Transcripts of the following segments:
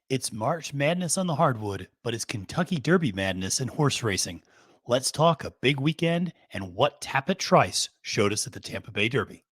It's March Madness on the hardwood, but it's Kentucky Derby madness in horse racing. Let's talk a big weekend and what TAPIT Trice showed us at the Tampa Bay Derby.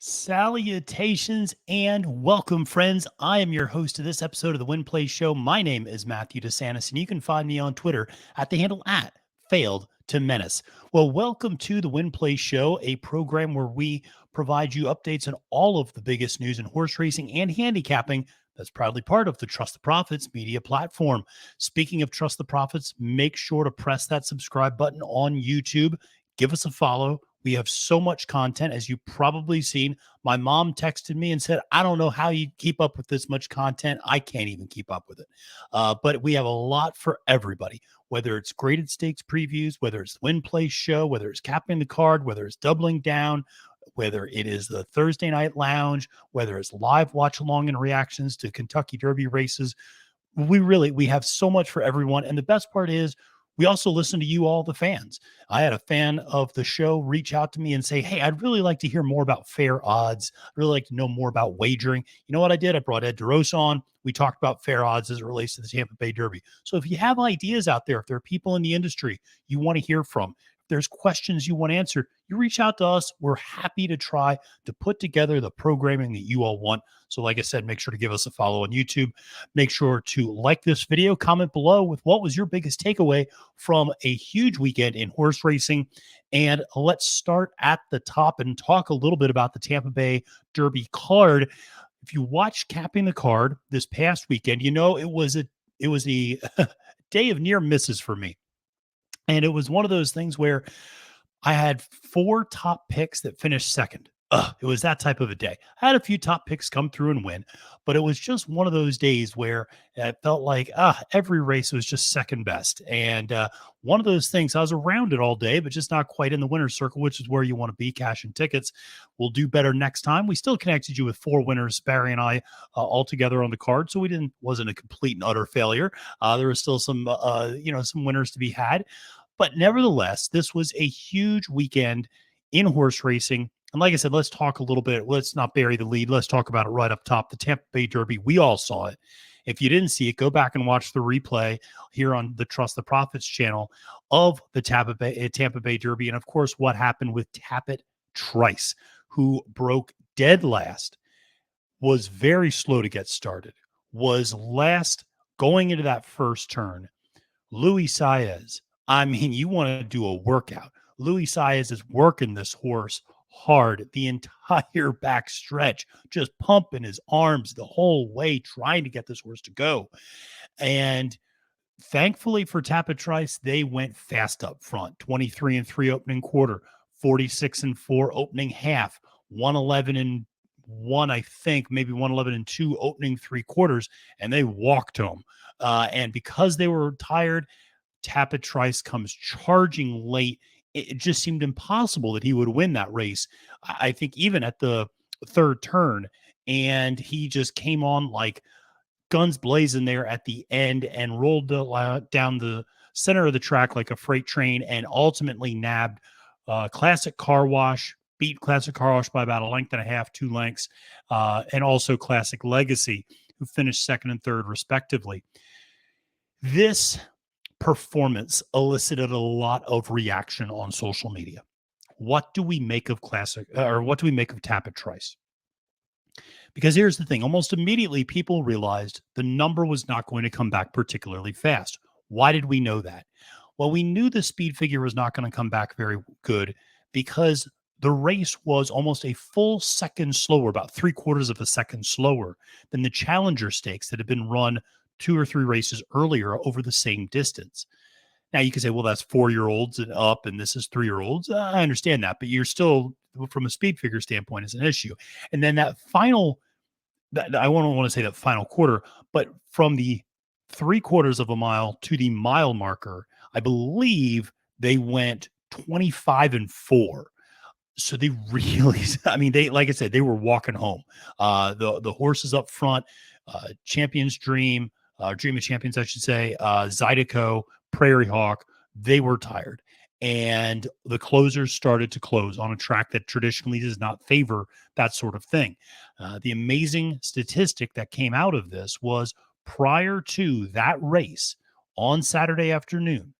Salutations and welcome, friends. I am your host of this episode of the Win Play Show. My name is Matthew DeSantis, and you can find me on Twitter at the handle at Failed to Menace. Well, welcome to the Win Play Show, a program where we provide you updates on all of the biggest news in horse racing and handicapping. That's proudly part of the Trust the Profits media platform. Speaking of Trust the Profits, make sure to press that subscribe button on YouTube. Give us a follow. We have so much content, as you've probably seen. My mom texted me and said, I don't know how you keep up with this much content. I can't even keep up with it. But we have a lot for everybody, whether it's graded stakes previews, whether it's the Win Play Show, whether it's capping the card, whether it's doubling down, whether it is the Thursday Night Lounge, whether it's live watch along and reactions to Kentucky Derby races. We have so much for everyone. And the best part is, we also listen to you, all the fans. I had a fan of the show reach out to me and say, hey, I'd really like to hear more about fair odds. I'd really like to know more about wagering. You know what I did? I brought Ed DeRosa on. We talked about fair odds as it relates to the Tampa Bay Derby. So if you have ideas out there, if there are people in the industry you want to hear from, if there's questions you want answered, you reach out to us. We're happy to try to put together the programming that you all want. So like I said, make sure to give us a follow on YouTube. Make sure to like this video, comment below with what was your biggest takeaway from a huge weekend in horse racing. And let's start at the top and talk a little bit about the Tampa Bay Derby card. If you watched Capping the Card this past weekend, you know it was a day of near misses for me. And it was one of those things where I had 4 top picks that finished second. It was that type of a day. I had a few top picks come through and win, but it was just one of those days where it felt like every race was just second best. And one of those things, I was around it all day, but just not quite in the winner's circle, which is where you want to be, cash and tickets. We'll do better next time. We still connected you with 4 winners, Barry and I, all together on the card. So wasn't a complete and utter failure. There was still some winners to be had. But nevertheless, this was a huge weekend in horse racing. And like I said, let's talk a little bit. Let's not bury the lead. Let's talk about it right up top. The Tampa Bay Derby, we all saw it. If you didn't see it, go back and watch the replay here on the Trust the Profits channel of the Tampa Bay Derby. And of course, what happened with TAPIT Trice, who broke dead last, was very slow to get started, was last going into that first turn. Luis Saez, I mean, you want to do a workout. Luis Saez is working this horse hard the entire back stretch, just pumping his arms the whole way, trying to get this horse to go. And thankfully for TAPIT Trice, they went fast up front. 23-3 opening quarter, 46-4 opening half, 111-1, I think, maybe 111-2 opening 3 quarters, and they walked home. And because they were tired, TAPIT Trice comes charging late. It just seemed impossible that he would win that race. I think even at the third turn, and he just came on like guns blazing there at the end and rolled down the center of the track like a freight train and ultimately nabbed Classic Car Wash, beat Classic Car Wash by about a length and a half, 2 lengths, and also Classic Legacy, who finished second and third respectively. This performance elicited a lot of reaction on social media. What do we make of TAPIT Trice? Because here's the thing, almost immediately people realized the number was not going to come back particularly fast. Why did we know that? Well, we knew the speed figure was not going to come back very good because the race was almost a full second slower, about 3/4 of a second slower than the Challenger Stakes that had been run 2 or 3 races earlier over the same distance. Now you can say, well, that's 4-year-olds and up, and this is 3-year-olds. I understand that, but you're still, from a speed figure standpoint, is an issue. And then I don't want to say that final quarter, but from the 3/4 of a mile to the mile marker, I believe they went 25-4. So they really, like I said, they were walking home. The horses up front, Champions Dream, Dream of Champions, I should say, Zydeco, Prairie Hawk, they were tired. and the closers started to close on a track that traditionally does not favor that sort of thing. The amazing statistic that came out of this was prior to that race on Saturday afternoon,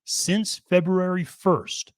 since February 1st,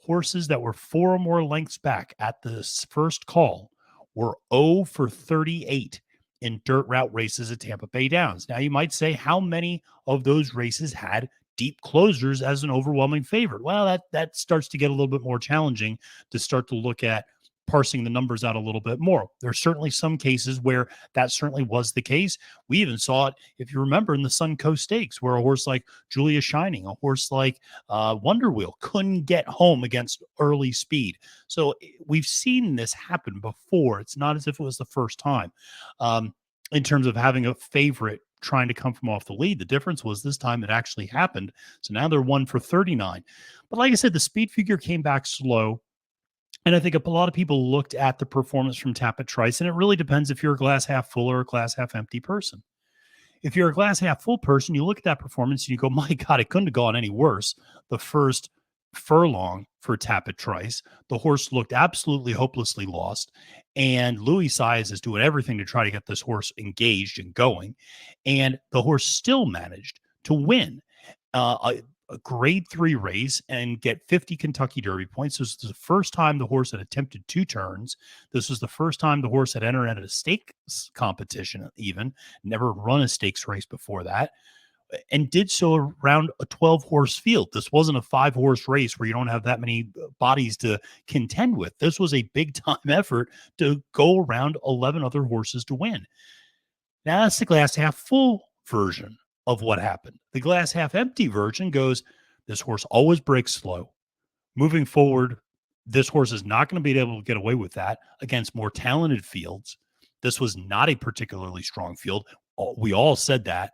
horses that were 4 or more lengths back at the first call were 0 for 38 in dirt route races at Tampa Bay Downs. Now, you might say, how many of those races had deep closers as an overwhelming favorite? Well, that starts to get a little bit more challenging to start to look at parsing the numbers out a little bit more. There's certainly some cases where that certainly was the case. We even saw it, if you remember, in the Suncoast Stakes, where a horse like Julia Shining, a horse like Wonder Wheel couldn't get home against early speed. So we've seen this happen before. It's not as if it was the first time. In terms of having a favorite trying to come from off the lead, the difference was this time it actually happened. So now they're 1 for 39. But like I said, the speed figure came back slow. And I think a lot of people looked at the performance from TAPIT Trice, and it really depends if you're a glass half full or a glass half empty person. If you're a glass half full person, you look at that performance and you go, my God, it couldn't have gone any worse. The first furlong for TAPIT Trice, the horse looked absolutely hopelessly lost. And Louis Saez is doing everything to try to get this horse engaged and going. And the horse still managed to win. A grade 3 race and get 50 Kentucky Derby points. This was the first time the horse had attempted 2 turns. This was the first time the horse had entered at a stakes competition, even never run a stakes race before that, and did so around a 12 horse field. This wasn't a 5 horse race where you don't have that many bodies to contend with. This was a big time effort to go around 11 other horses to win. Now that's the glass half full version of what happened. The glass half empty version goes, this horse always breaks slow. Moving forward, this horse is not going to be able to get away with that against more talented fields. This was not a particularly strong field. We all said that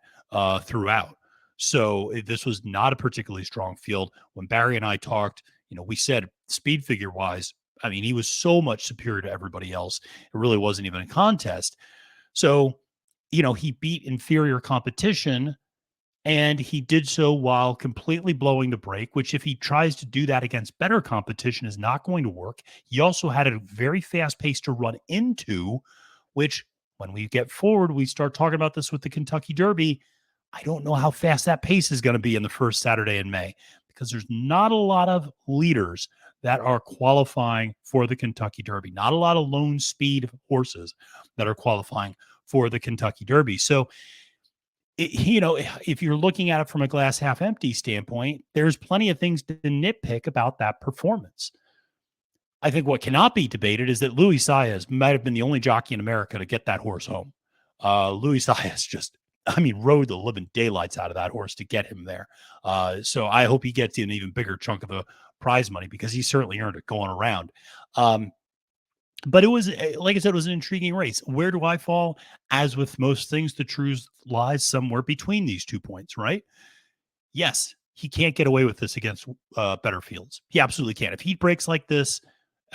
throughout. So this was not a particularly strong field. When Barry and I talked, we said speed figure wise, I mean, he was so much superior to everybody else. It really wasn't even a contest. So, he beat inferior competition, and he did so while completely blowing the brake, which if he tries to do that against better competition is not going to work. He also had a very fast pace to run into, which when we get forward, we start talking about this with the Kentucky Derby. I don't know how fast that pace is going to be in the first Saturday in May, because there's not a lot of leaders that are qualifying for the Kentucky Derby. Not a lot of lone speed horses that are qualifying for the Kentucky Derby. So, if you're looking at it from a glass half empty standpoint, there's plenty of things to nitpick about that performance. I think what cannot be debated is that Louis Saez might have been the only jockey in America to get that horse home. Louis Saez rode the living daylights out of that horse to get him there. So I hope he gets an even bigger chunk of the prize money, because he certainly earned it going around. But it was, like I said, it was an intriguing race. Where do I fall? As with most things, the truth lies somewhere between these 2 points, right? Yes, he can't get away with this against better fields. He absolutely can. If he breaks like this,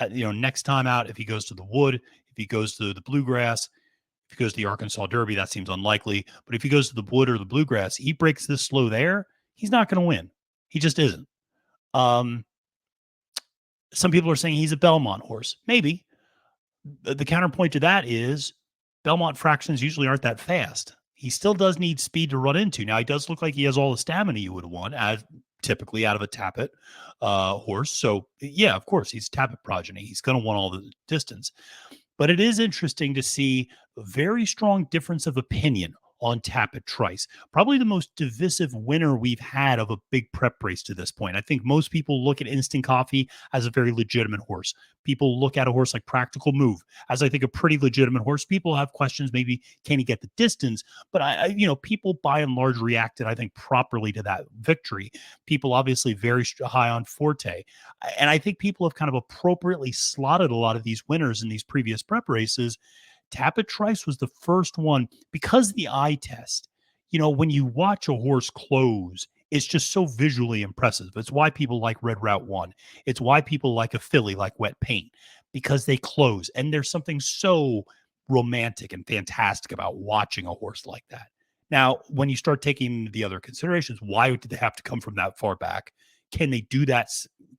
next time out, if he goes to the Wood, if he goes to the Bluegrass, if he goes to the Arkansas Derby, that seems unlikely. But if he goes to the Wood or the Bluegrass, he breaks this slow there, he's not going to win. He just isn't. Some people are saying he's a Belmont horse. Maybe. The counterpoint to that is Belmont fractions usually aren't that fast. He still does need speed to run into. Now, he does look like he has all the stamina you would want, as typically out of a TAPIT horse. So, yeah, of course, he's TAPIT progeny. He's going to want all the distance. But it is interesting to see a very strong difference of opinion on TAPIT Trice. Probably the most divisive winner we've had of a big prep race to this point. I think most people look at Instant Coffee as a very legitimate horse. People look at a horse like Practical Move as, I think, a pretty legitimate horse. People have questions, maybe can he get the distance? But people by and large reacted, I think, properly to that victory. People obviously very high on Forte. And I think people have kind of appropriately slotted a lot of these winners in these previous prep races. TAPIT Trice was the first one, because the eye test, when you watch a horse close, it's just so visually impressive. It's why people like Red Route 1. It's why people like a filly like Wet Paint, because they close. And there's something so romantic and fantastic about watching a horse like that. Now, when you start taking the other considerations, why did they have to come from that far back? can they do that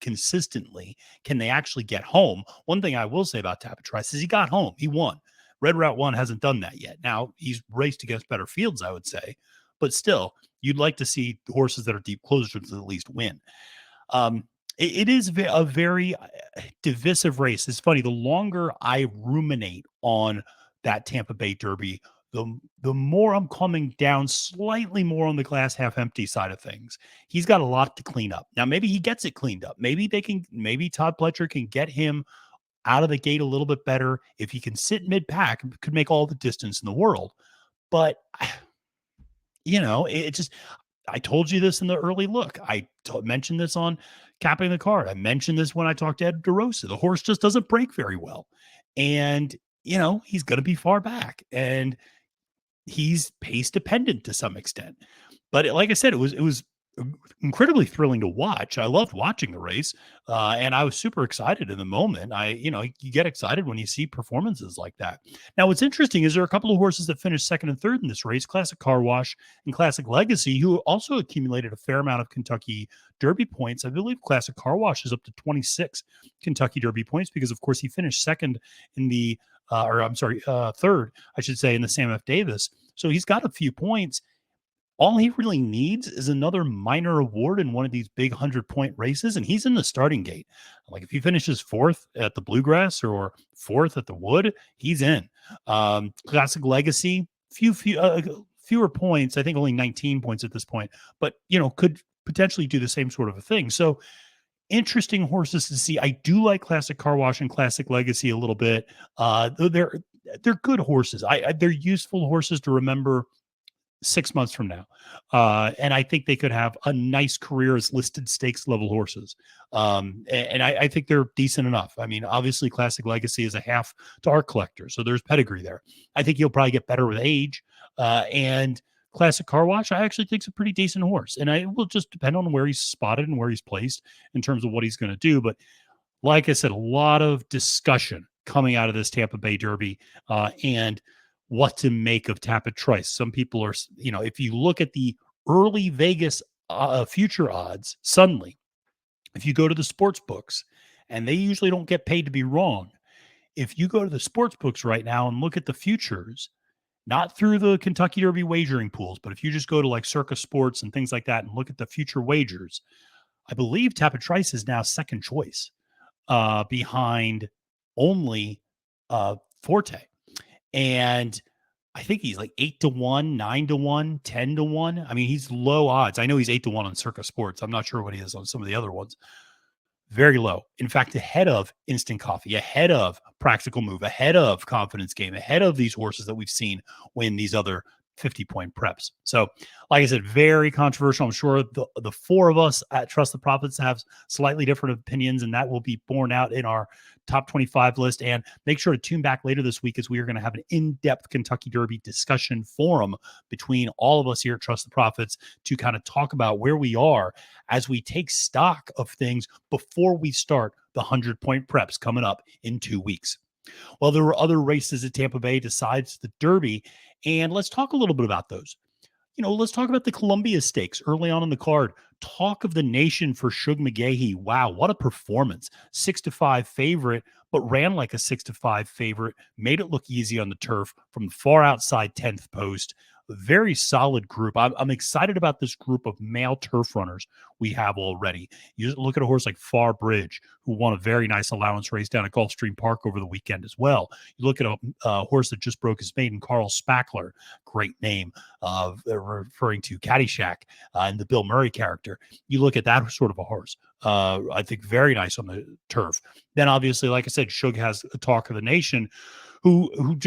consistently? Can they actually get home? One thing I will say about TAPIT TRICE is he got home. He won. Red Route 1 hasn't done that yet. Now, he's raced against better fields, I would say, but still, you'd like to see horses that are deep closers to at least win. It is a very divisive race. It's funny. The longer I ruminate on that Tampa Bay Derby, the more I'm coming down slightly more on the glass half empty side of things. He's got a lot to clean up. Now, maybe he gets it cleaned up. Maybe Todd Pletcher can get him out of the gate a little bit better. If he can sit mid pack, could make all the distance in the world. But it just, I told you this in the early look. I mentioned this on Capping the Card. I mentioned this when I talked to Ed DeRosa. The horse just doesn't break very well. And, he's going to be far back. And he's pace dependent to some extent. But like I said, it was incredibly thrilling to watch. I loved watching the race, and I was super excited in the moment. You get excited when you see performances like that. Now, what's interesting is there are a couple of horses that finished second and third in this race, Classic Car Wash and Classic Legacy, who also accumulated a fair amount of Kentucky Derby points. I believe Classic Car Wash is up to 26 Kentucky Derby points because, of course, he finished second in the third, I should say, in the Sam F. Davis. So he's got a few points. All he really needs is another minor award in one of these big 100-point races, and he's in the starting gate. Like if he finishes fourth at the Bluegrass or fourth at the Wood, he's in. Classic Legacy, fewer points. I think only 19 points at this point, but could potentially do the same sort of a thing. So interesting horses to see. I do like Classic Car Wash and Classic Legacy a little bit. They're good horses. They're useful horses to remember 6 months from now. And I think they could have a nice career as listed stakes level horses. And I think they're decent enough. I mean, obviously Classic Legacy is a half Dark Collector, so there's pedigree there. I think he'll probably get better with age. And Classic Car Wash, I actually think is a pretty decent horse. And it will just depend on where he's spotted and where he's placed in terms of what he's going to do. But like I said, a lot of discussion coming out of this Tampa Bay Derby and what to make of TAPIT Trice. Some people are, if you look at the early Vegas future odds, suddenly, if you go to the sports books, and they usually don't get paid to be wrong, if you go to the sports books right now and look at the futures, not through the Kentucky Derby wagering pools, but if you just go to like Circa Sports and things like that and look at the future wagers, I believe TAPIT Trice is now second choice behind only Forte. And I think he's like 8-1, 9-1, 10-1. I mean, he's low odds. I know he's 8-1 on Circa Sports. I'm not sure what he is on some of the other ones. Very low. In fact, ahead of Instant Coffee, ahead of Practical Move, ahead of Confidence Game, ahead of these horses that we've seen win these other 50-point preps. So, like I said, very controversial. I'm sure the four of us at Trust the Profits have slightly different opinions, and that will be borne out in our top 25 list. And make sure to tune back later this week as we are going to have an in-depth Kentucky Derby discussion forum between all of us here at Trust the Profits to kind of talk about where we are as we take stock of things before we start the 100-point preps coming up in 2 weeks. Well, there were other races at Tampa Bay besides the Derby, and let's talk a little bit about those. Let's talk about the Columbia Stakes early on in the card. Talk of the nation for Shug McGahee. Wow, what a performance. 6-5 favorite, but ran like a 6-5 favorite. Made it look easy on the turf from the far outside 10th post. Very solid group. I'm excited about this group of male turf runners we have already. You look at a horse like Far Bridge, who won a very nice allowance race down at Gulfstream Park over the weekend as well. You look at a horse that just broke his maiden, Carl Spackler, great name, referring to Caddyshack and the Bill Murray character. You look at that sort of a horse. I think very nice on the turf. Then obviously, like I said, Shug has a Talk of the Nation, who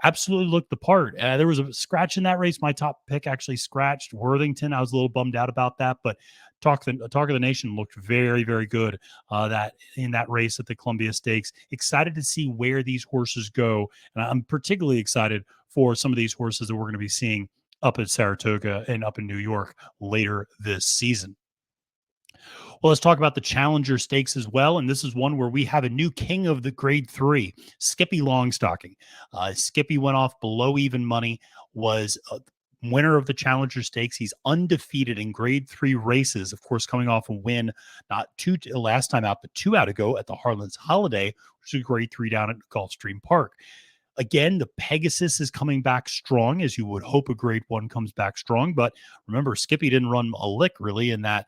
absolutely looked the part. There was a scratch in that race. My top pick actually scratched Worthington. I was a little bummed out about that, but Talk of the Nation looked very, very good that in that race at the Columbia Stakes. Excited to see where these horses go, and I'm particularly excited for some of these horses that we're going to be seeing up at Saratoga and up in New York later this season. Well, let's talk about the Challenger Stakes as well. And this is one where we have a new king of the grade 3, Skippy Longstocking. Skippy went off below even money, was winner of the Challenger Stakes. He's undefeated in grade 3 races, of course, coming off a win not two last time out, but 2 out ago at the Harlan's Holiday, which is grade 3 down at Gulfstream Park. Again, the Pegasus is coming back strong, as you would hope a grade 1 comes back strong. But remember, Skippy didn't run a lick really in that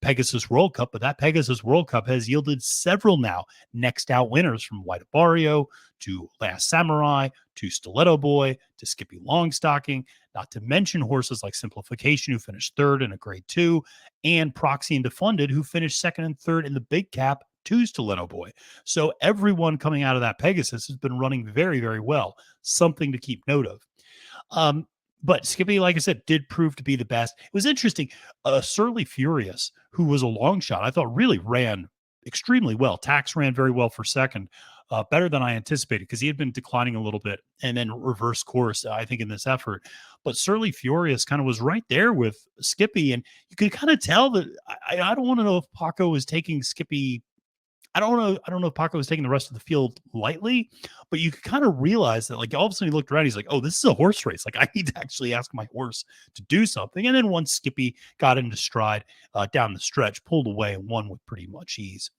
Pegasus World Cup, but that Pegasus World Cup has yielded several now next out winners, from White Barrio to Last Samurai to Stiletto Boy to Skippy Longstocking, not to mention horses like Simplification, who finished third in a grade 2, and Proxy and Defunded, who finished second and third in the big cap to Stiletto Boy. So everyone coming out of that Pegasus has been running very, very well. Something to keep note of. But Skippy, like I said, did prove to be the best. It was interesting. Surly Furious, who was a long shot, I thought really ran extremely well. Tax ran very well for second, better than I anticipated, because he had been declining a little bit and then reverse course, I think, in this effort. But Surly Furious kind of was right there with Skippy, and you could kind of tell that I don't want to know if Paco was taking Skippy. I don't know if Paco was taking the rest of the field lightly, but you could kind of realize that, like, all of a sudden he looked around, he's like, oh, this is a horse race. Like, I need to actually ask my horse to do something. And then once Skippy got into stride down the stretch, pulled away and won with pretty much ease.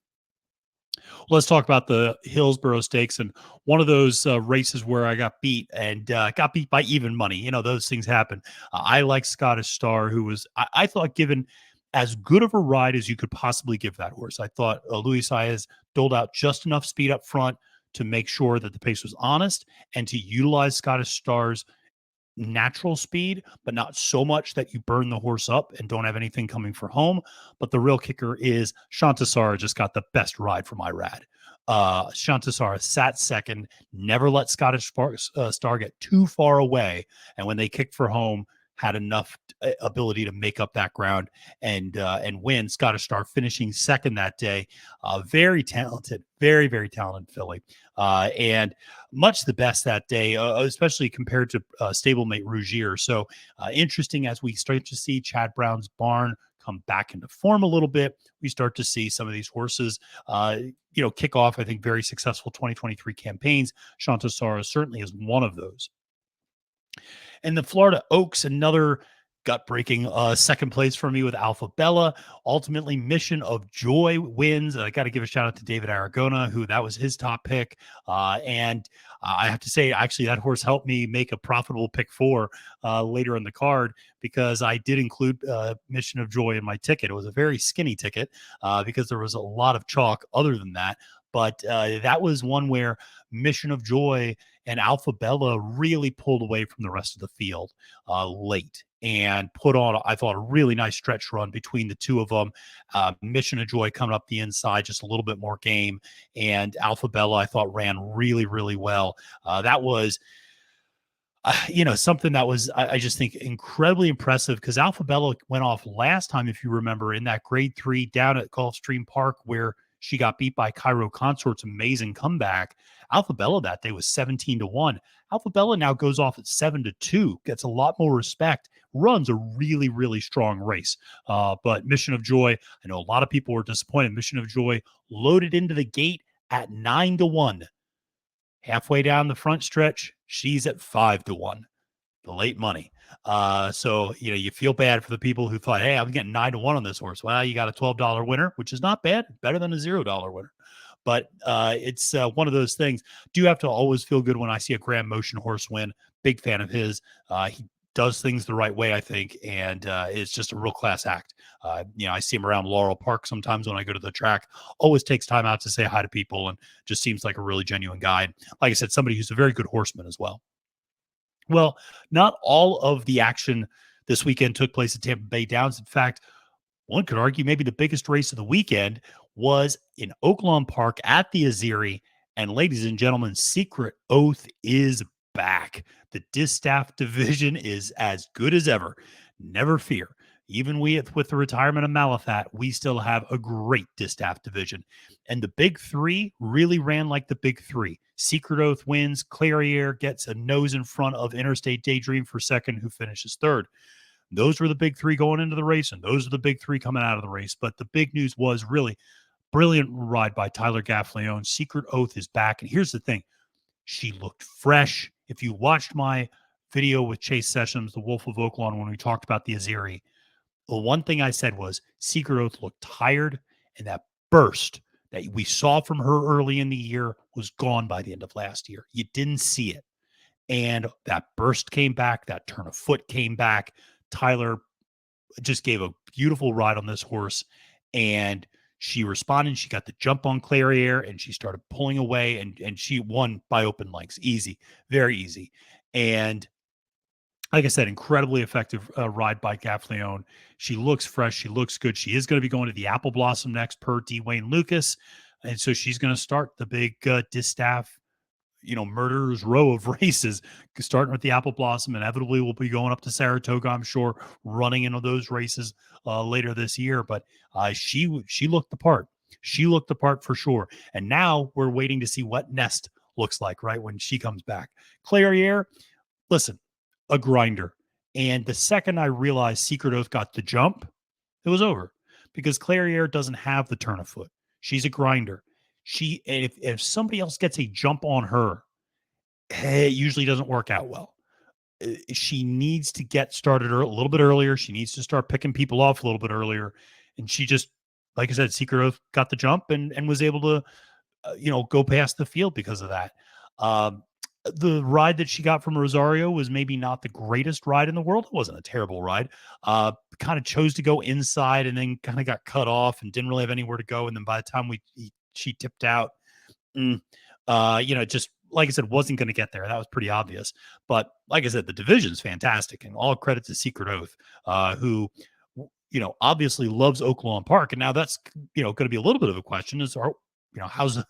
Let's talk about the Hillsborough Stakes, and one of those races where I got beat, and got beat by even money. You know, those things happen. I like Scottish Star, who was, I thought, given as good of a ride as you could possibly give that horse. I thought Luis Saez doled out just enough speed up front to make sure that the pace was honest, and to utilize Scottish Star's natural speed, but not so much that you burn the horse up and don't have anything coming for home. But the real kicker is Shantasara just got the best ride from Irad. Shantasara sat second, never let Scottish Star get too far away, and when they kicked for home, had enough ability to make up that ground and win. Scottish Star finishing second that day. Very talented, very, very talented filly. And much the best that day, especially compared to stablemate Rougier. So interesting, as we start to see Chad Brown's barn come back into form a little bit. We start to see some of these horses, kick off, I think, very successful 2023 campaigns. Shantasara certainly is one of those. And the Florida Oaks, another gut-breaking second place for me with Alpha Bella. Ultimately, Mission of Joy wins. I got to give a shout out to David Aragona, who that was his top pick. And I have to say, actually, that horse helped me make a profitable pick 4 later in the card, because I did include Mission of Joy in my ticket. It was a very skinny ticket because there was a lot of chalk other than that. But that was one where Mission of Joy and Alpha Bella really pulled away from the rest of the field late, and put on, I thought, a really nice stretch run between the two of them. Mission of Joy coming up the inside, just a little bit more game. And Alpha Bella, I thought, ran really, really well. That was, something that was, I just think, incredibly impressive, because Alpha Bella went off last time, if you remember, in that grade 3 down at Gulfstream Park, where she got beat by Cairo Consort's amazing comeback. Alpha Bella that day was 17-1. Alpha Bella now goes off at 7-2, gets a lot more respect, runs a really, really strong race. But Mission of Joy, I know a lot of people were disappointed. Mission of Joy loaded into the gate at 9-1. Halfway down the front stretch, she's at 5-1. The late money. So, you feel bad for the people who thought, hey, I'm getting 9-1 on this horse. Well, you got a $12 winner, which is not bad, better than a $0 winner. But it's one of those things. Do have to always feel good when I see a Grand Motion horse win. Big fan of his. He does things the right way, I think, and it's just a real class act. I see him around Laurel Park sometimes when I go to the track. Always takes time out to say hi to people, and just seems like a really genuine guy. And like I said, somebody who's a very good horseman as well. Well, not all of the action this weekend took place at Tampa Bay Downs. In fact, one could argue maybe the biggest race of the weekend was in Oaklawn Park at the Aziri. And ladies and gentlemen, Secret Oath is back. The Distaff division is as good as ever. Never fear. Even with the retirement of Malathat, we still have a great Distaff division. And the big 3 really ran like the big 3. Secret Oath wins. Clariere gets a nose in front of Interstate Daydream for second, who finishes third. Those were the big 3 going into the race, and those are the big 3 coming out of the race. But the big news was really brilliant ride by Tyler Gaffleone. Secret Oath is back. And here's the thing. She looked fresh. If you watched my video with Chase Sessions, the Wolf of Oaklawn, when we talked about the Azeri, the one thing I said was Secret Oath looked tired, and that burst that we saw from her early in the year was gone by the end of last year. You didn't see it. And that burst came back, that turn of foot came back. Tyler just gave a beautiful ride on this horse, and she responded. She got the jump on Clairiere, and she started pulling away, and she won by open lengths. Easy, very easy. And like I said, incredibly effective ride by Gaffleon. She looks fresh. She looks good. She is going to be going to the Apple Blossom next per Dwayne Lucas. And so she's going to start the big Distaff, murderer's row of races, starting with the Apple Blossom. Inevitably, we'll be going up to Saratoga, I'm sure, running into those races later this year. But she looked the part. She looked the part for sure. And now we're waiting to see what Nest looks like, right, when she comes back. Clairiere, listen, a grinder. And the second I realized Secret Oath got the jump, it was over, because Clairiere doesn't have the turn of foot. She's a grinder. If somebody else gets a jump on her, it usually doesn't work out well. She needs to get started a little bit earlier. She needs to start picking people off a little bit earlier. And she just, like I said, Secret Oath got the jump and was able to, go past the field because of that. The ride that she got from Rosario was maybe not the greatest ride in the world. It wasn't a terrible ride. Kind of chose to go inside and then kind of got cut off and didn't really have anywhere to go. And then by the time she tipped out, just like I said, wasn't going to get there. That was pretty obvious. But like I said, the division's fantastic, and all credit to Secret Oath, who obviously loves Oaklawn Park. And now that's going to be a little bit of a question: how's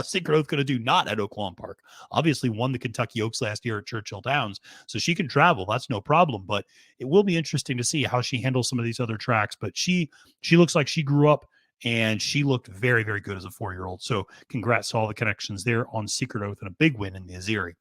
Secret Oath going to do not at Oaklawn Park? Obviously won the Kentucky Oaks last year at Churchill Downs, so she can travel. That's no problem. But it will be interesting to see how she handles some of these other tracks. But she looks like she grew up, and she looked very, very good as a 4-year-old. So congrats to all the connections there on Secret Oath, and a big win in the Azeri.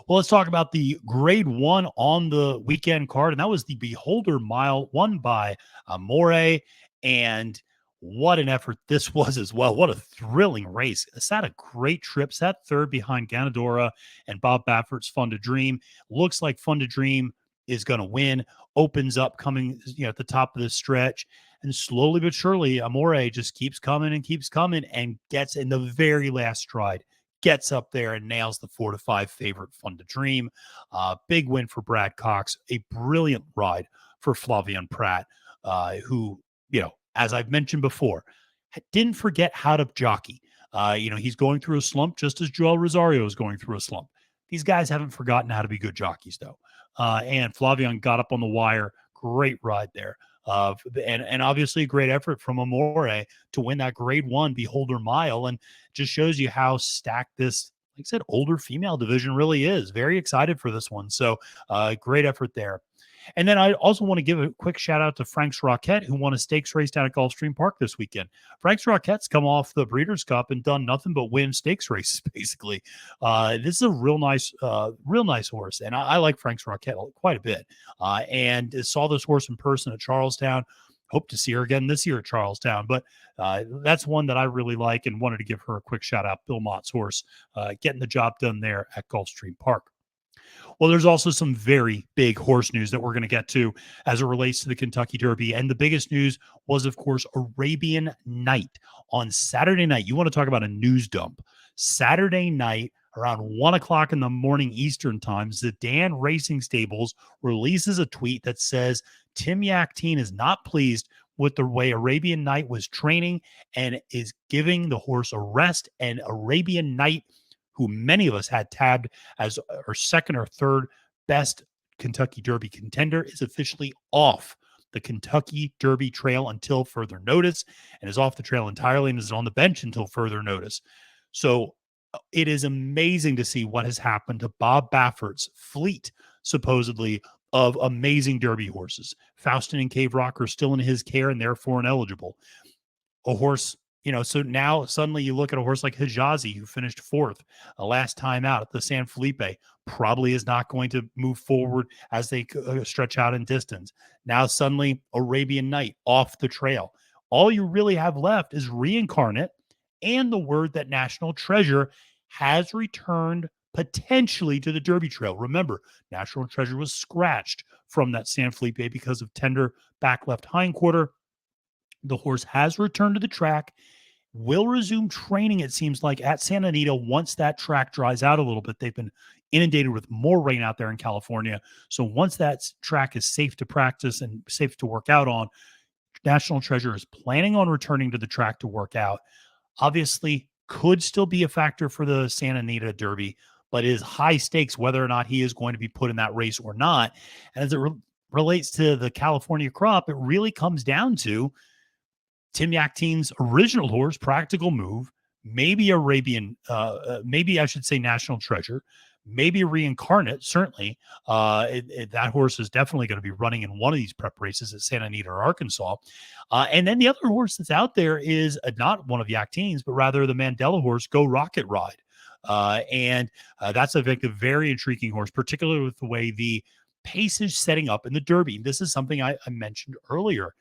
Well, let's talk about the grade 1 on the weekend card, and that was the Beholder Mile, won by Amore. And what an effort this was as well. What a thrilling race. Sat a great trip, sat third behind Ganadora and Bob Baffert's Fun to Dream. Looks like Fun to Dream is going to win, opens up coming at the top of the stretch. And slowly but surely, Amore just keeps coming and gets in the very last stride, gets up there and nails the 4-5 favorite Fun to Dream. Big win for Brad Cox, a brilliant ride for Flavien Prat, who, as I've mentioned before, didn't forget how to jockey. He's going through a slump just as Joel Rosario is going through a slump. These guys haven't forgotten how to be good jockeys, though. And Flavien got up on the wire. Great ride there. And obviously a great effort from Amore to win that grade 1 Beholder Mile, and just shows you how stacked this, like I said, older female division really is. Very excited for this one. So great effort there. And then I also want to give a quick shout out to Frank's Rocket, who won a stakes race down at Gulfstream Park this weekend. Frank's Rocket's come off the Breeders' Cup and done nothing but win stakes races, basically. This is a real nice horse, and I like Frank's Rocket quite a bit. And saw this horse in person at Charlestown. Hope to see her again this year at Charlestown, but that's one that I really like and wanted to give her a quick shout out. Bill Mott's horse, getting the job done there at Gulfstream Park. Well, there's also some very big horse news that we're going to get to as it relates to the Kentucky Derby. And the biggest news was, of course, Arabian Night on Saturday night. You want to talk about a news dump. Saturday night, around 1 o'clock in the morning Eastern time, Zidane Racing Stables releases a tweet that says Tim Yaktine is not pleased with the way Arabian Night was training and is giving the horse a rest. And Arabian Night, who many of us had tabbed as our second or third best Kentucky Derby contender, is officially off the Kentucky Derby trail until further notice, and is off the trail entirely and is on the bench until further notice. So it is amazing to see what has happened to Bob Baffert's fleet, supposedly, of amazing Derby horses. Faustin and Cave Rock are still in his care and therefore ineligible. A horse, so now suddenly you look at a horse like Hijazi, who finished fourth last time out at the San Felipe, probably is not going to move forward as they stretch out in distance. Now suddenly Arabian Night off the trail. All you really have left is Reincarnate and the word that National Treasure has returned potentially to the Derby Trail. Remember, National Treasure was scratched from that San Felipe because of tender back left hindquarter. The horse has returned to the track, will resume training, it seems like, at Santa Anita once that track dries out a little bit. They've been inundated with more rain out there in California. So once that track is safe to practice and safe to work out on, National Treasure is planning on returning to the track to work out. Obviously, could still be a factor for the Santa Anita Derby, but is high stakes whether or not he is going to be put in that race or not. And as it relates to the California crop, it really comes down to Tim Yakteen's original horse, Practical Move, maybe maybe I should say National Treasure, maybe Reincarnate. Certainly, that horse is definitely going to be running in one of these prep races at Santa Anita or Arkansas. And then the other horse that's out there is not one of Yakteen's, but rather the Mandela horse, Go Rocket Ride. And that's a very intriguing horse, particularly with the way the pace is setting up in the Derby. This is something I mentioned earlier.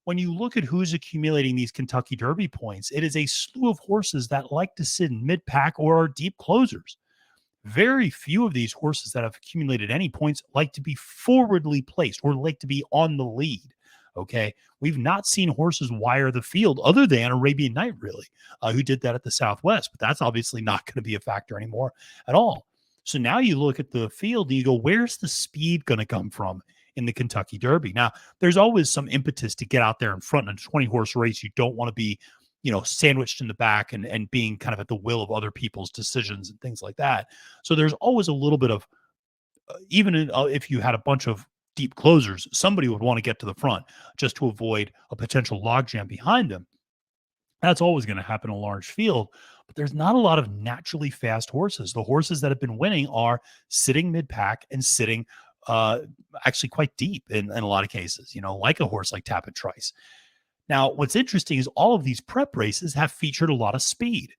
When you look at who's accumulating these Kentucky Derby points, it is a slew of horses that like to sit in mid-pack or are deep closers. Very few of these horses that have accumulated any points like to be forwardly placed or like to be on the lead. Okay. We've not seen horses wire the field other than Arabian Night, really, who did that at the Southwest, but that's obviously not going to be a factor anymore at all. So now you look at the field and you go, where's the speed going to come from in the Kentucky Derby? Now, there's always some impetus to get out there in front in a 20 horse race. You don't want to be, sandwiched in the back and being kind of at the will of other people's decisions and things like that. So there's always a little bit of, if you had a bunch of deep closers, somebody would want to get to the front just to avoid a potential logjam behind them. That's always going to happen in a large field, but there's not a lot of naturally fast horses. The horses that have been winning are sitting mid-pack and sitting actually quite deep in a lot of cases, like a horse like TAPIT Trice. Now, what's interesting is all of these prep races have featured a lot of speed.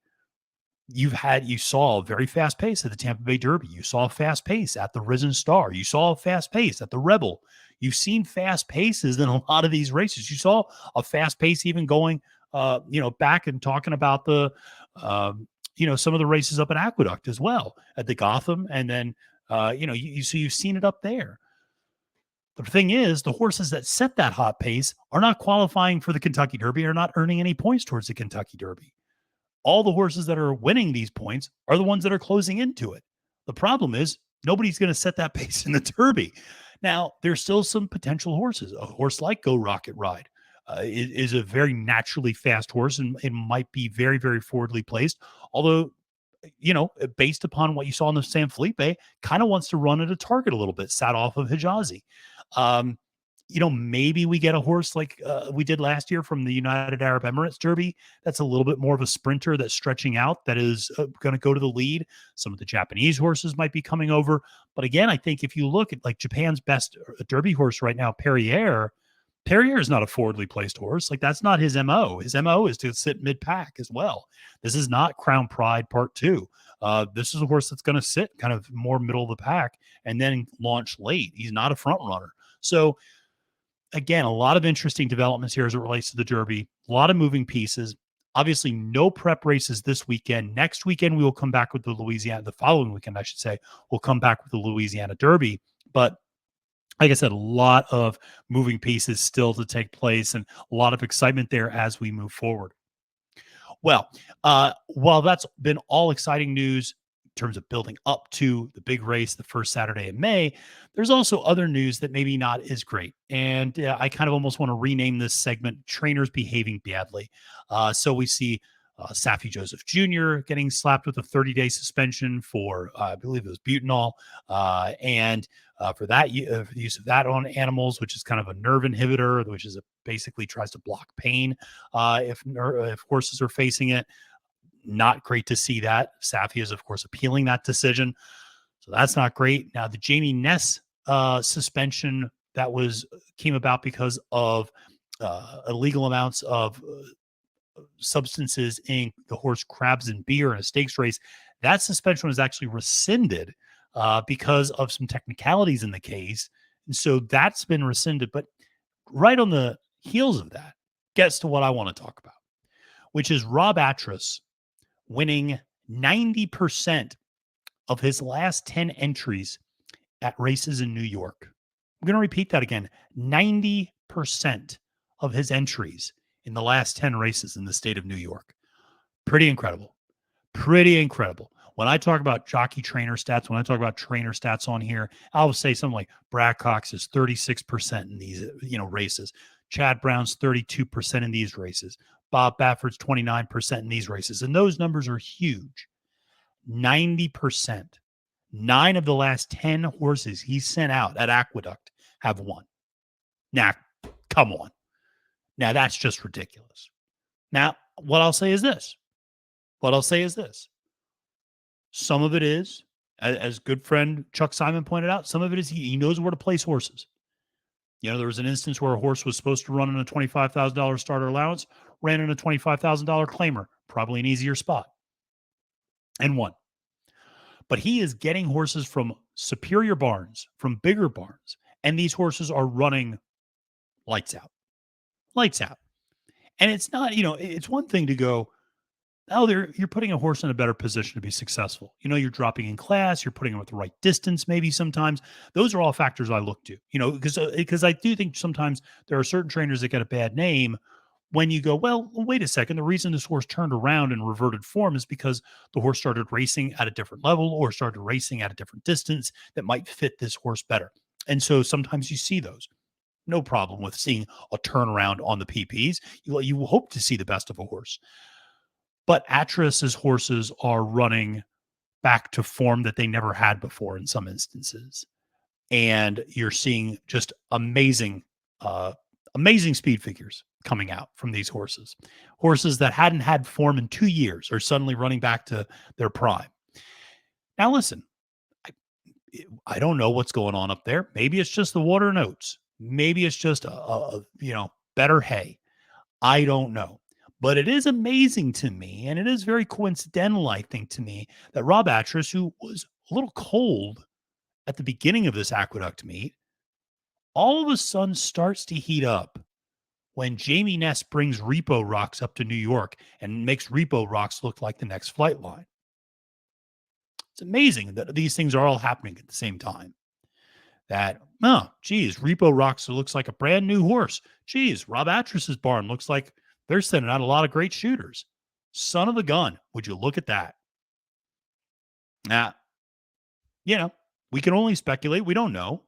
You saw a very fast pace at the Tampa Bay Derby. You saw a fast pace at the Risen Star. You saw a fast pace at the Rebel. You've seen fast paces in a lot of these races. You saw a fast pace even going, back and talking about the, some of the races up at Aqueduct as well, at the Gotham. And then, so you've seen it up there. The thing is, the horses that set that hot pace are not qualifying for the Kentucky Derby, are not earning any points towards the Kentucky Derby. All the horses that are winning these points are the ones that are closing into it. The problem is nobody's going to set that pace in the Derby. Now, there's still some potential horses. A horse like Go Rocket Ride is a very naturally fast horse, and it might be very, very forwardly placed. Although, based upon what you saw in the San Felipe, kind of wants to run at a target a little bit, sat off of Hijazi. Maybe we get a horse like we did last year from the United Arab Emirates Derby. That's a little bit more of a sprinter that's stretching out, that is going to go to the lead. Some of the Japanese horses might be coming over. But again, I think if you look at like Japan's best Derby horse right now, Perrier is not a forwardly placed horse. Like, that's not his MO. His MO is to sit mid-pack as well. This is not Crown Pride Part 2. This is a horse that's going to sit kind of more middle of the pack and then launch late. He's not a front runner. So again, a lot of interesting developments here as it relates to the Derby. A lot of moving pieces. Obviously, no prep races this weekend. Next weekend, we will come back with the following weekend, I should say, we'll come back with the Louisiana Derby. But like I said, a lot of moving pieces still to take place and a lot of excitement there as we move forward. Well, while that's been all exciting news in terms of building up to the big race, the first Saturday in May, there's also other news that maybe not is great. And I kind of almost want to rename this segment Trainers Behaving Badly. So we see Safi Joseph Jr. getting slapped with a 30-day suspension for, I believe it was butanol, and for that use of that on animals, which is kind of a nerve inhibitor, which is basically tries to block pain if horses are facing it. Not great to see that. Safi is, of course, appealing that decision, so that's not great. Now, the Jamie Ness suspension that came about because of illegal amounts of substances in the horse Crabs and Beer in a stakes race. That suspension was actually rescinded because of some technicalities in the case. And so that's been rescinded. But right on the heels of that gets to what I want to talk about, which is Rob Atras winning 90% of his last 10 entries at races in New York. I'm going to repeat that again. 90% of his entries in the last 10 races in the state of New York. Pretty incredible. Pretty incredible. When I talk about jockey trainer stats, when I talk about trainer stats on here, I'll say something like Brad Cox is 36% in these, races. Chad Brown's 32% in these races. Bob Baffert's 29% in these races. And those numbers are huge. 90%. 9 of the last 10 horses he sent out at Aqueduct have won. Now, come on. Now, that's just ridiculous. Now, what I'll say is this. Some of it is, as good friend Chuck Simon pointed out, some of it is he knows where to place horses. There was an instance where a horse was supposed to run in a $25,000 starter allowance, ran in a $25,000 claimer, probably an easier spot, and won. But he is getting horses from superior barns, from bigger barns, and these horses are running lights out. Lights out. And it's not, it's one thing to go, oh, you're putting a horse in a better position to be successful. You're dropping in class, you're putting him at the right distance, maybe sometimes. Those are all factors I look to, because I do think sometimes there are certain trainers that get a bad name when you go, well, wait a second. The reason this horse turned around and reverted form is because the horse started racing at a different level or started racing at a different distance that might fit this horse better. And so sometimes you see those. No problem with seeing a turnaround on the PPs. You hope to see the best of a horse. But Atris's horses are running back to form that they never had before in some instances. And you're seeing just amazing speed figures coming out from these horses. Horses that hadn't had form in 2 years are suddenly running back to their prime. Now, listen, I don't know what's going on up there. Maybe it's just the water and oats. Maybe it's just a better hay. I don't know. But it is amazing to me, and it is very coincidental, I think, to me, that Rob Atris, who was a little cold at the beginning of this Aqueduct meet, all of a sudden starts to heat up when Jamie Ness brings Repo Rocks up to New York and makes Repo Rocks look like the next flight line. It's amazing that these things are all happening at the same time. That, Repo Rocks looks like a brand new horse. Geez, Rob Atris's barn looks like they're sending out a lot of great shooters. Son of a gun. Would you look at that? Now, we can only speculate. We don't know.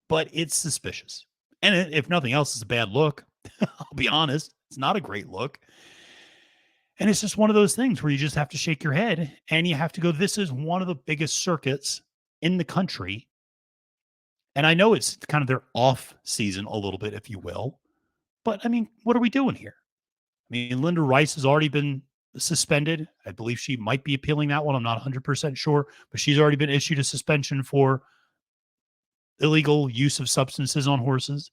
But it's suspicious. And if nothing else, it's a bad look. I'll be honest. It's not a great look. And it's just one of those things where you just have to shake your head and you have to go, this is one of the biggest circuits in the country. And I know it's kind of their off season a little bit, if you will. But, what are we doing here? Linda Rice has already been suspended. I believe she might be appealing that one. I'm not 100% sure. But she's already been issued a suspension for illegal use of substances on horses.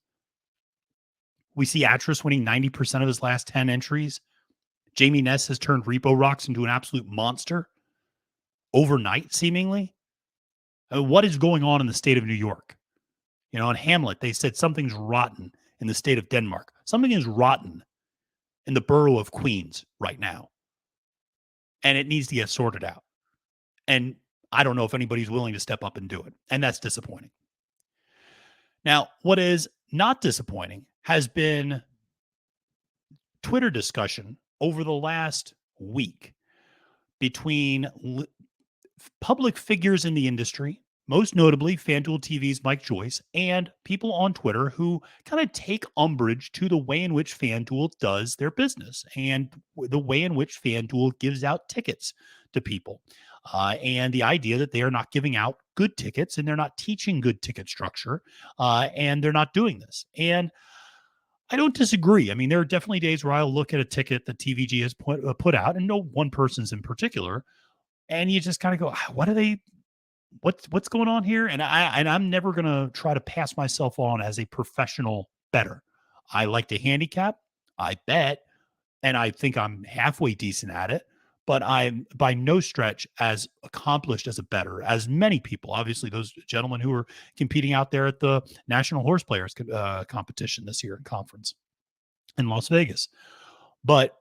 We see Atris winning 90% of his last 10 entries. Jamie Ness has turned Repo Rocks into an absolute monster overnight, seemingly. What is going on in the state of New York? In Hamlet, they said something's rotten in the state of Denmark. Something is rotten in the borough of Queens right now. And it needs to get sorted out. And I don't know if anybody's willing to step up and do it. And that's disappointing. Now, what is not disappointing has been Twitter discussion over the last week between public figures in the industry, most notably FanDuel TV's Mike Joyce, and people on Twitter who kind of take umbrage to the way in which FanDuel does their business and the way in which FanDuel gives out tickets to people. And the idea that they are not giving out good tickets and they're not teaching good ticket structure and they're not doing this. And I don't disagree. There are definitely days where I'll look at a ticket that TVG has put out, and no one person's in particular, and you just kind of go, what's going on here? And I'm never going to try to pass myself on as a professional bettor. I like to handicap, I bet, and I think I'm halfway decent at it, but I'm by no stretch as accomplished as a bettor as many people. Obviously, those gentlemen who are competing out there at the National Horse Players competition this year in conference in Las Vegas. But,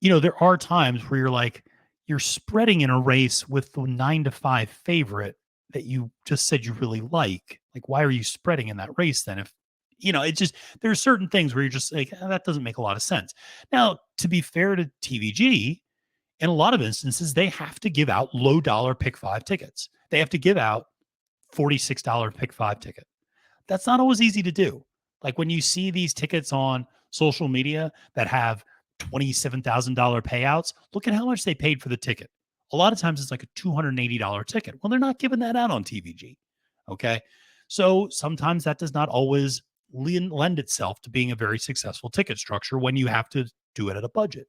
there are times where you're like, you're spreading in a race with the 9-5 favorite that you just said you really like. Like, why are you spreading in that race then? If it just there's certain things where you're just like, that doesn't make a lot of sense. Now, to be fair to TVG, in a lot of instances, they have to give out low dollar pick five tickets. They have to give out $46 pick five ticket. That's not always easy to do. Like when you see these tickets on social media that have $27,000 payouts, look at how much they paid for the ticket. A lot of times it's like a $280 ticket. Well, they're not giving that out on TVG. Okay. So sometimes that does not always lend itself to being a very successful ticket structure when you have to do it at a budget.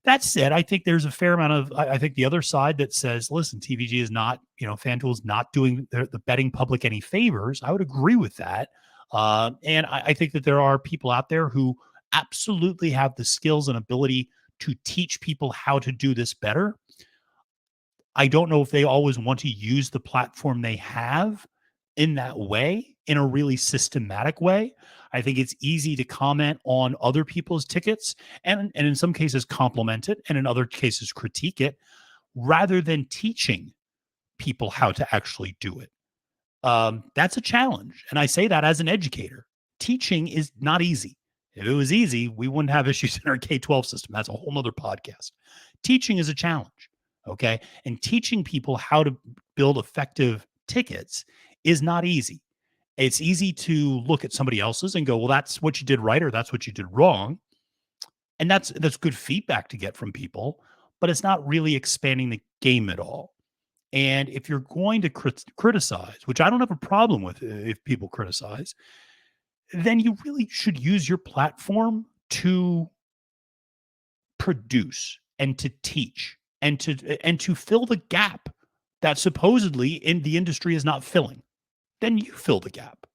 That said, I think there's a fair amount of, I think the other side that says, listen, TVG is not, FanDuel is not doing the betting public any favors. I would agree with that. And I think that there are people out there who absolutely have the skills and ability to teach people how to do this better. I don't know if they always want to use the platform they have in that way, in a really systematic way. I think it's easy to comment on other people's tickets and in some cases compliment it, and in other cases critique it, rather than teaching people how to actually do it. That's a challenge. And I say that as an educator. Teaching is not easy. If it was easy, we wouldn't have issues in our K-12 system. That's a whole nother podcast. Teaching is a challenge. Okay. And teaching people how to build effective tickets is not easy. It's easy to look at somebody else's and go, well, that's what you did right, or that's what you did wrong. And that's good feedback to get from people, but it's not really expanding the game at all. And if you're going to criticize, which I don't have a problem with if people criticize, then you really should use your platform to produce and to teach and to fill the gap that supposedly in the industry is not filling. Then you fill the gap.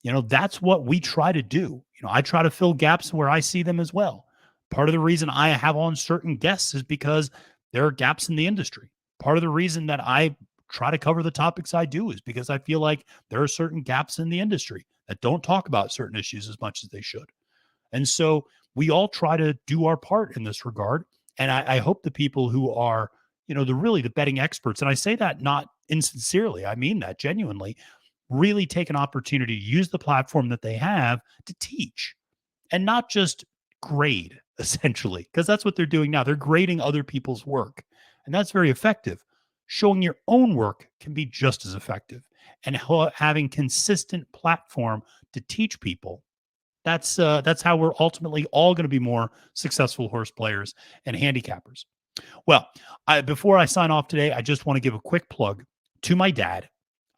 That's what we try to do. I try to fill gaps where I see them as well. Part of the reason I have on certain guests is because there are gaps in the industry. Part of the reason that I try to cover the topics I do is because I feel like there are certain gaps in the industry that don't talk about certain issues as much as they should. And so we all try to do our part in this regard. And I hope the people who are, the betting experts, and I say that not insincerely, I mean that genuinely, really take an opportunity to use the platform that they have to teach and not just grade, essentially, because that's what they're doing now. They're grading other people's work, and that's very effective. Showing your own work can be just as effective, and having consistent platform to teach people. That's how we're ultimately all going to be more successful horse players and handicappers. Well, before I sign off today, I just want to give a quick plug to my dad.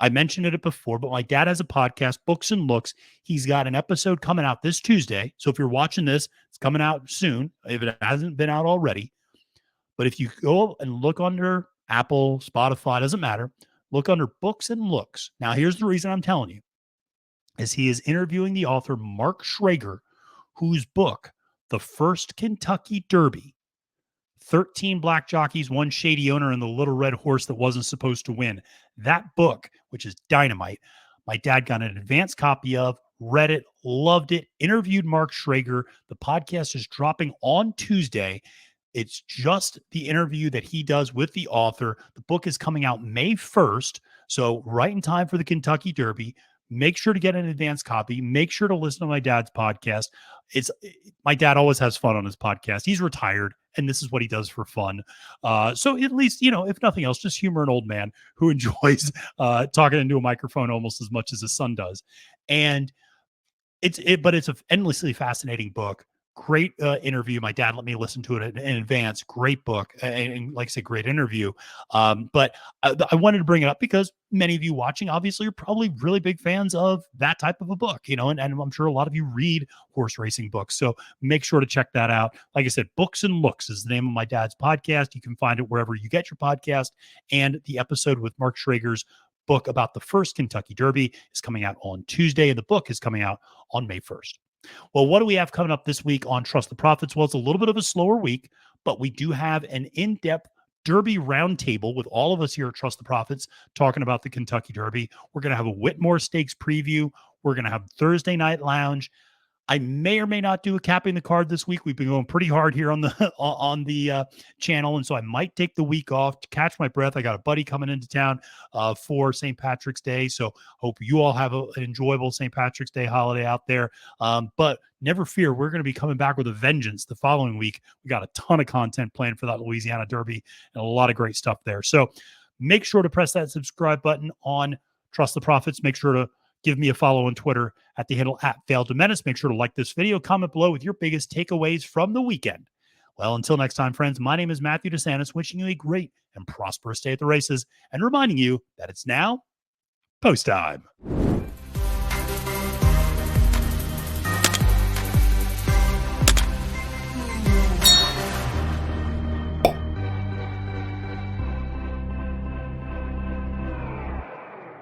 I mentioned it before, but my dad has a podcast, Books and Looks. He's got an episode coming out this Tuesday. So if you're watching this, it's coming out soon, if it hasn't been out already. But if you go and look under Apple, Spotify, doesn't matter, look under Books and Looks. Now, here's the reason I'm telling you, is he is interviewing the author Mark Schrager, whose book, The First Kentucky Derby, 13 black jockeys, one shady owner, and the little red horse that wasn't supposed to win. That book, which is dynamite, my dad got an advanced copy of, read it, loved it, interviewed Mark Schrager. The podcast is dropping on Tuesday. It's just the interview that he does with the author. The book is coming out May 1st, so right in time for the Kentucky Derby. Make sure to get an advanced copy. Make sure to listen to my dad's podcast. My dad always has fun on his podcast. He's retired, and this is what he does for fun. So at least, if nothing else, just humor an old man who enjoys talking into a microphone almost as much as his son does. And but it's an endlessly fascinating book. Great interview. My dad let me listen to it in advance. Great book. And like I said, great interview. But I wanted to bring it up because many of you watching, obviously, are probably really big fans of that type of a book, and I'm sure a lot of you read horse racing books. So make sure to check that out. Like I said, Books and Looks is the name of my dad's podcast. You can find it wherever you get your podcast. And the episode with Mark Schrager's book about the first Kentucky Derby is coming out on Tuesday, and the book is coming out on May 1st. Well, what do we have coming up this week on Trust the Profits? Well, it's a little bit of a slower week, but we do have an in-depth Derby roundtable with all of us here at Trust the Profits talking about the Kentucky Derby. We're going to have a Whitmore Stakes preview. We're going to have Thursday Night Lounge. I may or may not do a capping the card this week. We've been going pretty hard here on the on the channel, and so I might take the week off to catch my breath. I got a buddy coming into town for St. Patrick's Day, so hope you all have an enjoyable St. Patrick's Day holiday out there. But never fear, we're going to be coming back with a vengeance the following week. We got a ton of content planned for that Louisiana Derby and a lot of great stuff there. So make sure to press that subscribe button on Trust the Profits. Make sure to give me a follow on Twitter at the handle @FailedToMenace. Make sure to like this video, comment below with your biggest takeaways from the weekend. Well, until next time, friends, my name is Matthew DeSantis, wishing you a great and prosperous day at the races and reminding you that it's now post time.